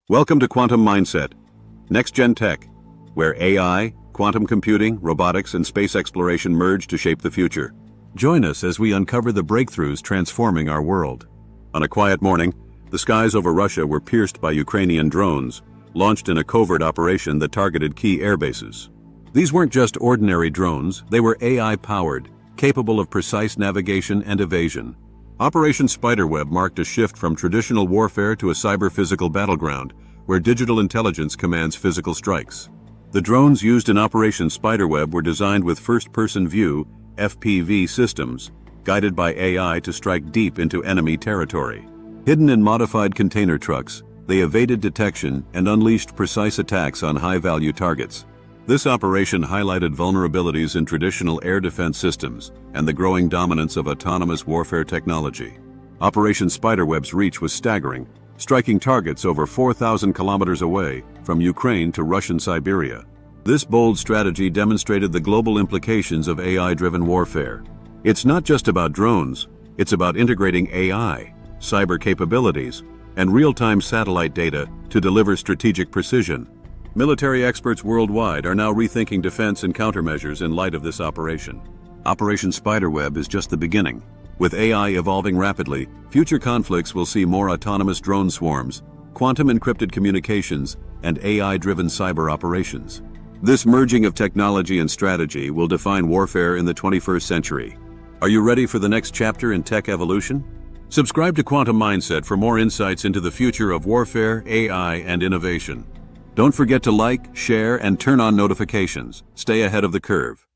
Welcome to Quantum Mindset, next-gen tech, where AI, quantum computing, robotics, and space exploration merge to shape the future. Join us as we uncover the breakthroughs transforming our world. On a quiet morning, the skies over Russia were pierced by Ukrainian drones, launched in a covert operation that targeted key air bases. These weren't just ordinary drones, they were AI-powered, capable of precise navigation and evasion. Operation Spiderweb marked a shift from traditional warfare to a cyber-physical battleground, where digital intelligence commands physical strikes. The drones used in Operation Spiderweb were designed with first-person view, FPV systems, guided by AI to strike deep into enemy territory. Hidden in modified container trucks, they evaded detection and unleashed precise attacks on high-value targets. This operation highlighted vulnerabilities in traditional air defense systems and the growing dominance of autonomous warfare technology. Operation Spiderweb's reach was staggering, striking targets over 4,000 kilometers away, from Ukraine to Russian Siberia. This bold strategy demonstrated the global implications of AI-driven warfare. It's not just about drones, it's about integrating AI, cyber capabilities, and real-time satellite data to deliver strategic precision. Military experts worldwide are now rethinking defense and countermeasures in light of this operation. Operation Spiderweb is just the beginning. With AI evolving rapidly, future conflicts will see more autonomous drone swarms, quantum encrypted communications, and AI-driven cyber operations. This merging of technology and strategy will define warfare in the 21st century. Are you ready for the next chapter in tech evolution? Subscribe to Quantum Mindset for more insights into the future of warfare, AI, and innovation. Don't forget to like, share, and turn on notifications. Stay ahead of the curve.